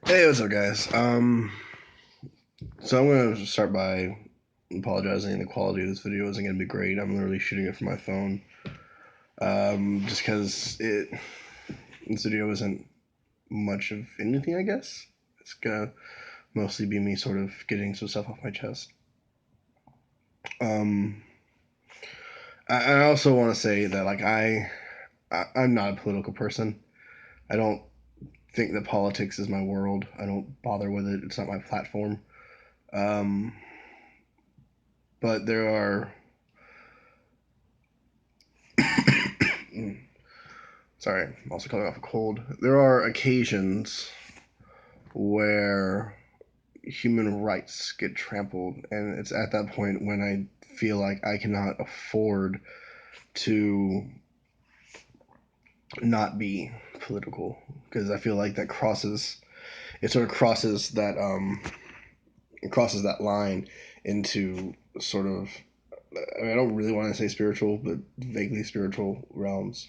Hey, what's up, guys? So I'm gonna start by apologizing. The quality of this video isn't gonna be great. I'm literally shooting it from my phone. Just because this video isn't much of anything, I guess. It's gonna mostly be me sort of getting some stuff off my chest. Um, I also want to say that I'm not a political person. I don't think that politics is my world. I don't bother with it. It's not my platform. Um, but there are sorry, I'm also coming off a cold. There are occasions where human rights get trampled, and it's at that point when I feel like I cannot afford to not be political because I feel like that crosses it sort of crosses that it crosses that line into sort of I don't really want to say spiritual, but vaguely spiritual realms.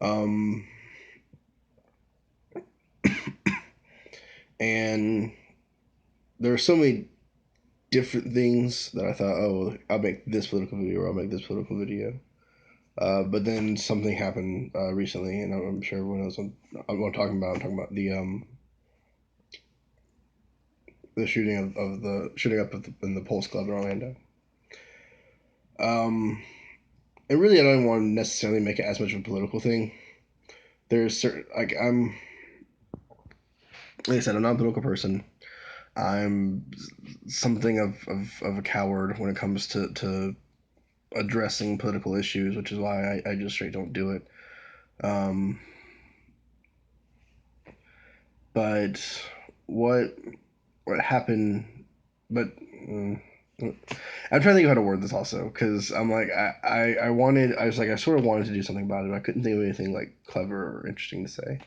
Um, and there are so many different things that I thought, oh, I'll make this political video or I'll make this political video. But then something happened recently, and I'm sure everyone knows what I'm talking about. I'm talking about the shooting of the shooting up in the Pulse Club in Orlando. Um, and really, I don't want to necessarily make it as much of a political thing. There's certain like I said, I'm not a political person. I'm something of a coward when it comes to addressing political issues, which is why I just straight don't do it. Um, but what what happened? But I'm trying to think of how to word this also because I'm like I was like I sort of wanted to do something about it. But I couldn't think of anything like clever or interesting to say.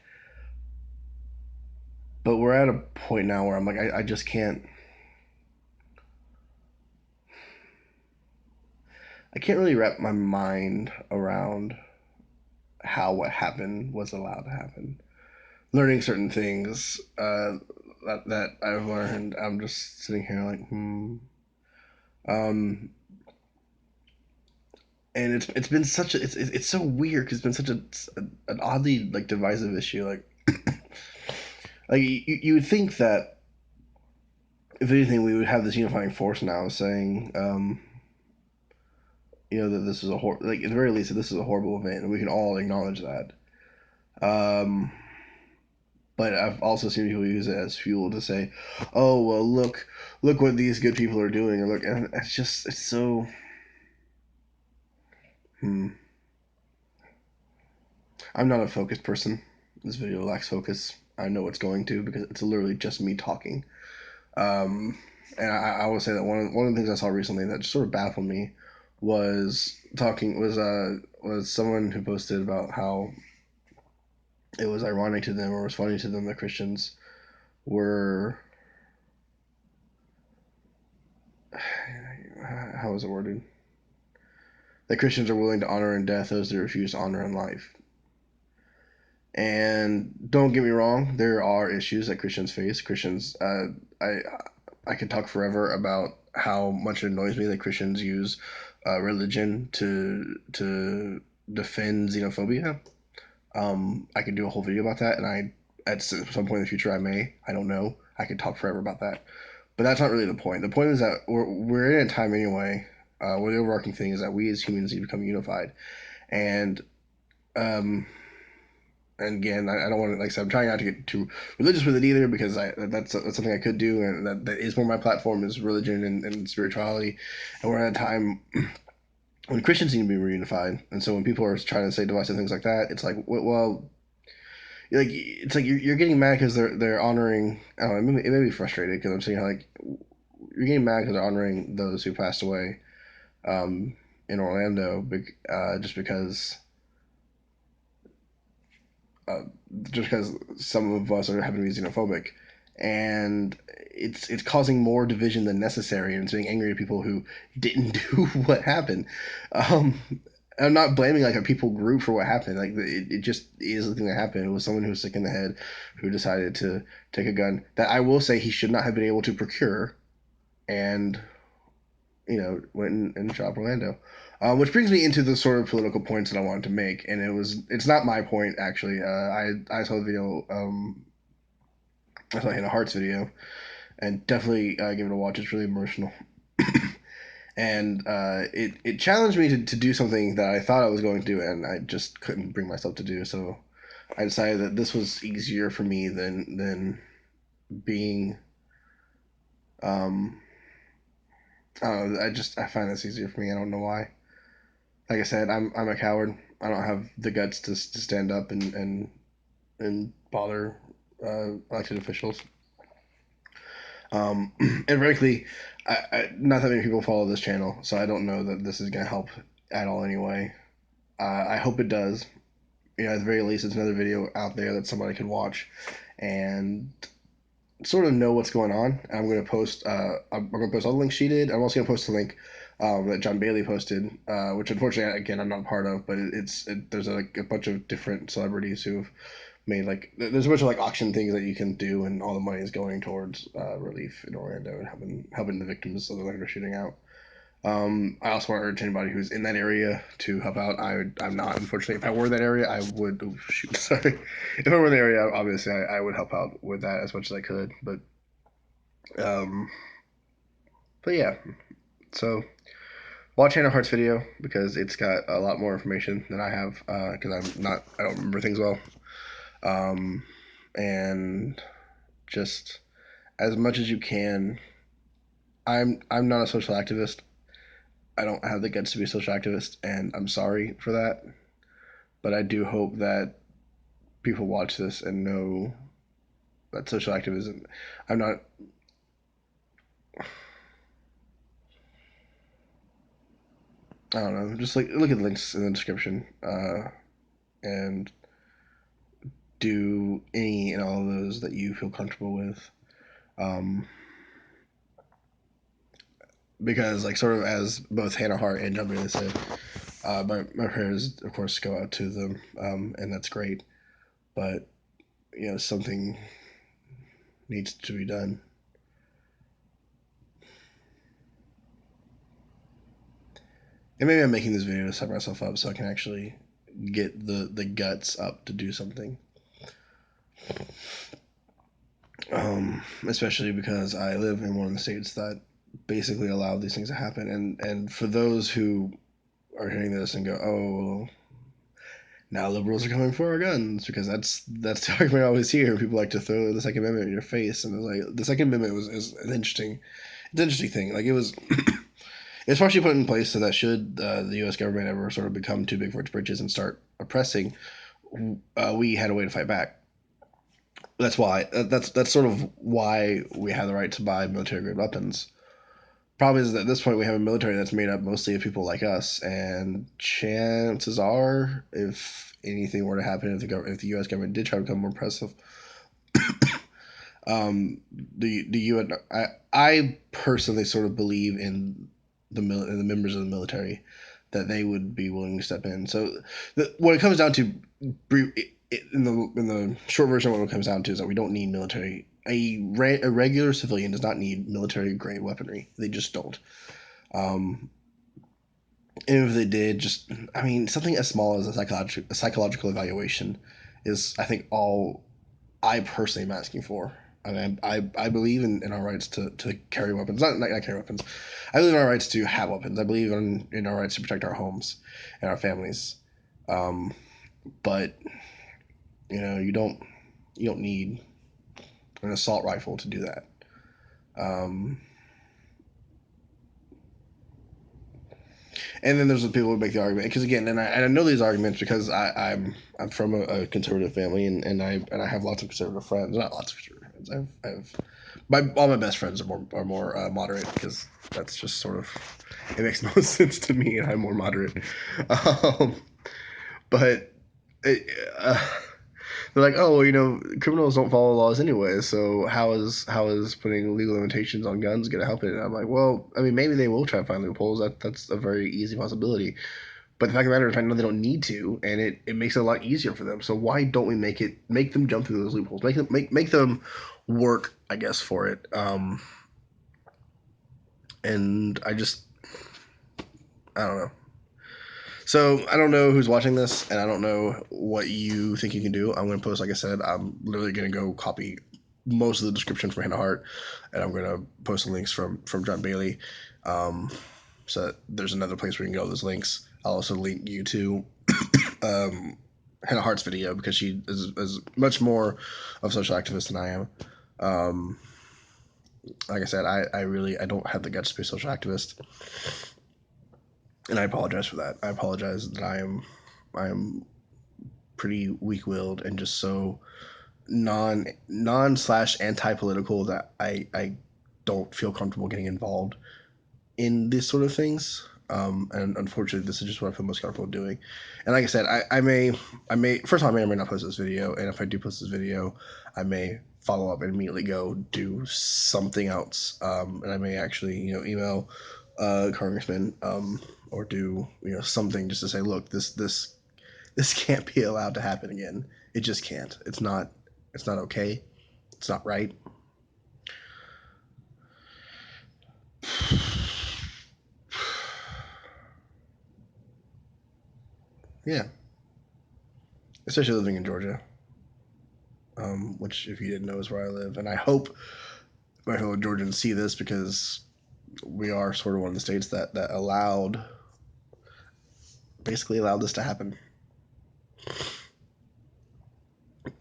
But we're at a point now where I'm like I just can't. I can't really wrap my mind around how what happened was allowed to happen. Learning certain things that I've learned, I'm just sitting here like, hmm. Um, and it's been such a it's so weird because it's been such an oddly like divisive issue. Like you would think that if anything we would have this unifying force now saying that this is like at the very least that this is a horrible event and we can all acknowledge that. Um, but I've also seen people use it as fuel to say, "Oh well, look what these good people are doing," or look, and it's so. Hmm. I'm not a focused person. This video lacks focus. I know it's going to because it's literally just me talking. Um, and I will say that one of the things I saw recently that just sort of baffled me was someone who posted about how it was ironic to them or was funny to them that Christians were how was it worded? That Christians are willing to honor in death those that refuse to honor in life. And don't get me wrong, there are issues that Christians face. I I could talk forever about how much it annoys me that Christians use religion to defend xenophobia. I could do a whole video about that, and at some point in the future I don't know. I could talk forever about that, but that's not really the point. The point is that we're in a time anyway where the overarching thing is that we as humans need to become unified, and um, and again, I don't want to like I said, I'm trying not to get too religious with it either because that's something I could do, and that is more my platform is religion and spirituality, and we're at a time when Christians need to be reunified, and so when people are trying to say divisive things like that, it's like well, like it's like you're getting mad because they're honoring. I don't know, it may be frustrated because I'm seeing how like you're getting mad because they're honoring those who passed away um, in Orlando, just because uh, just because some of us are happen to be xenophobic, and it's causing more division than necessary, and it's being angry at people who didn't do what happened. Um, I'm not blaming like a people group for what happened. Like it just is the thing that happened. It was someone who was sick in the head who decided to take a gun that I will say he should not have been able to procure, and went and shot Orlando. Which brings me into the sort of political points that I wanted to make, and it's not my point actually. I saw the video. I saw Hannah Hart's video, and definitely give it a watch. It's really emotional. And it challenged me to do something that I thought I was going to do, and I just couldn't bring myself to do. So I decided that this was easier for me than being. Um, I don't know. I find this easier for me. I don't know why. Like I said, I'm a coward. I don't have the guts to stand up and bother elected officials. And frankly, not that many people follow this channel, so I don't know that this is going to help at all anyway. I hope it does. At the very least, it's another video out there that somebody can watch and sort of know what's going on. I'm going to post. I'm going to post all the links she did. I'm also going to post a link that John Bailey posted, which unfortunately, again, I'm not a part of. But there's a bunch of different celebrities who've made there's a bunch of auction things that you can do, and all the money is going towards relief in Orlando and helping the victims of the Orlando shooting out. I also want to urge anybody who's in that area to help out. I'm not, unfortunately. If I were in that area, I would. Oh, shoot, sorry. If I were in the area, obviously, I would help out with that as much as I could. Um, but yeah. So watch Hannah Hart's video because it's got a lot more information than I have. Because I don't remember things well. And just as much as you can. I'm not a social activist. I don't have the guts to be a social activist, and I'm sorry for that. But I do hope that people watch this and know that social activism. I'm not. I don't know. Just look at the links in the description, and do any and all of those that you feel comfortable with. Um, because sort of as both Hannah Hart and John Bailey said, my prayers of course go out to them, and that's great. But something needs to be done. And maybe I'm making this video to set myself up so I can actually get the guts up to do something. Especially because I live in one of the states that basically allowed these things to happen. And for those who are hearing this and go, oh, now liberals are coming for our guns, because that's the argument I always hear. People like to throw the Second Amendment in your face, and it's the Second Amendment is an interesting thing. It was. It's partially put in place so that should the U.S. government ever sort of become too big for its britches and start oppressing, we had a way to fight back. That's why. That's sort of why we have the right to buy military grade weapons. Problem is that at this point we have a military that's made up mostly of people like us, and chances are, if anything were to happen, if the U.S. government did try to become more oppressive, the UN. I personally sort of believe in the members of the military that they would be willing to step in. So what it comes down to, in the short version, what it comes down to is that we don't need military. A regular civilian does not need military grade weaponry. They just don't. And if they did, something as small as a psychological evaluation is, I think, all I personally am asking for. I believe in our rights to carry weapons. Not carry weapons. I believe in our rights to have weapons. I believe in our rights to protect our homes and our families. But you don't need an assault rifle to do that. And then there's the people who make the argument because again, and I know these arguments because I'm from a conservative family and I have lots of conservative friends. Not lots of conservative friends. All my best friends are more moderate because that's just sort of it makes most sense to me and I'm more moderate. Um, but it, they're like, oh, criminals don't follow laws anyway, so how is putting legal limitations on guns going to help it? And I'm like, well, maybe they will try to find loopholes. That's a very easy possibility. But the fact of the matter is, I know they don't need to, and it makes it a lot easier for them. So why don't we make them jump through those loopholes, make them work, I guess, for it. And I don't know. So I don't know who's watching this, and I don't know what you think you can do. I'm gonna post, like I said, I'm literally gonna go copy most of the description from Hannah Hart, and I'm gonna post some links from John Bailey. Um, so there's another place where you can go. Those links. I'll also link you to Hannah Hart's video because she is much more of a social activist than I am. Like I said, I don't have the guts to be a social activist, and I apologize for that. I apologize that I am pretty weak willed and just so non slash anti political that I don't feel comfortable getting involved in these sort of things. And unfortunately, this is just what I feel most comfortable doing. And like I said, I may first of all, I may or may not post this video, and if I do post this video, I may follow up and immediately go do something else. And I may actually email congressman, or do something just to say, look, this can't be allowed to happen again. It just can't. It's not okay. It's not right. Yeah, especially living in Georgia, which, if you didn't know, is where I live. And I hope my fellow Georgians see this, because we are sort of one of the states that basically allowed this to happen.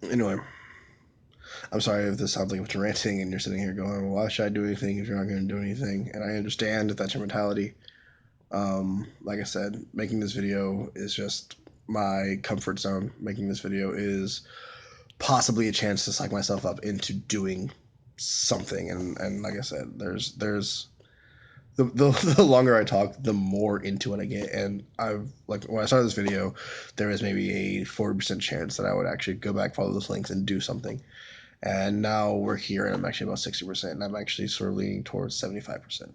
Anyway, I'm sorry if this sounds like I'm ranting and you're sitting here going, well, why should I do anything if you're not going to do anything? And I understand if that's your mentality. Like I said, making this video is just my comfort zone. Making this video is possibly a chance to psych myself up into doing something. And like I said, there's the longer I talk, the more into it I get. And I've, like, when I started this video, there was maybe a 40% chance that I would actually go back, follow those links, and do something. And now we're here, and I'm actually about 60%, and I'm actually sort of leaning towards 75%.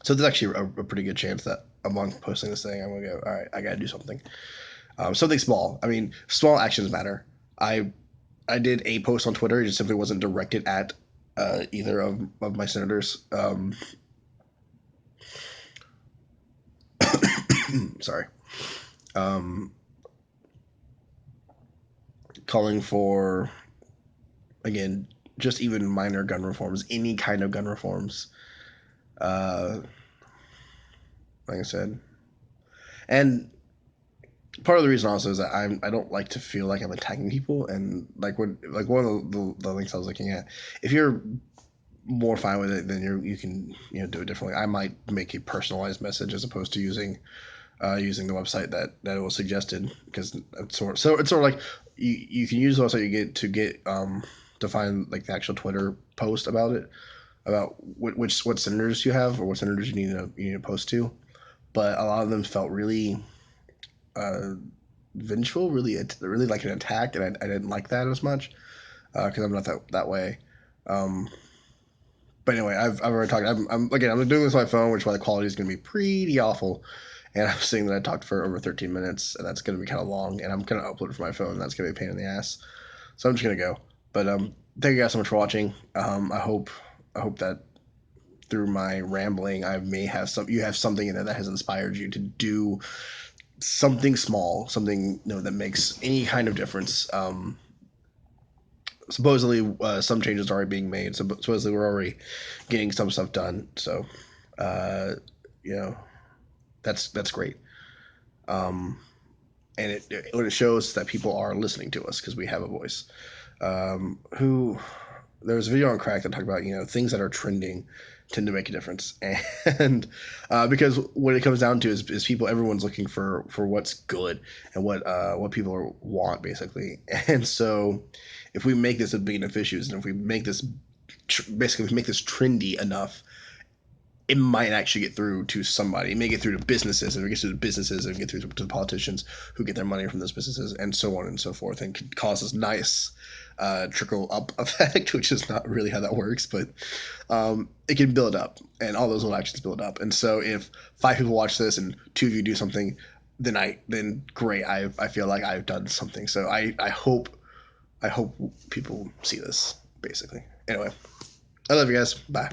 So there's actually a pretty good chance that a month posting this thing, I'm gonna go, all right, I gotta do something. Something small. I mean, small actions matter. I did a post on Twitter. It just simply wasn't directed at either of my senators. Sorry. Calling for, again, just even minor gun reforms, any kind of gun reforms. Like I said, and part of the reason also is that I don't like to feel like I'm attacking people. And like one of the links I was looking at, if you're more fine with it, then you can do it differently. I might make a personalized message as opposed to using the website that it was suggested, because it's sort of like you can use the website you get to find like the actual Twitter post about it, about what senators you have or what senators you need to post to. But a lot of them felt really vengeful, really like an attack, and I didn't like that as much, because I'm not that way. But anyway, I've already talked. I'm doing this on my phone, which is why the quality is going to be pretty awful. And I'm seeing that I talked for over 13 minutes, and that's going to be kind of long. And I'm going to upload it from my phone, and that's going to be a pain in the ass. So I'm just going to go. But thank you guys so much for watching. I hope that through my rambling, you have something in there that has inspired you to do something small, something that makes any kind of difference. Supposedly, some changes are already being made. So supposedly, we're already getting some stuff done. So, you know, that's great. And what it shows that people are listening to us because we have a voice. There was a video on Crack that talked about things that are trending tend to make a difference, and because what it comes down to is people, everyone's looking for what's good and what people want, basically. And so if we make this a big enough issue, and if we make this basically if we make this trendy enough, it might actually get through to somebody. It may get through to businesses, and it gets through to businesses, and get through to the politicians who get their money from those businesses, and so on and so forth, and can cause this nice trickle up effect, which is not really how that works, but it can build up, and all those little actions build up. And so if 5 people watch this and 2 of you do something, then great. I feel like I've done something. So I hope people see this, basically. Anyway, I love you guys. Bye.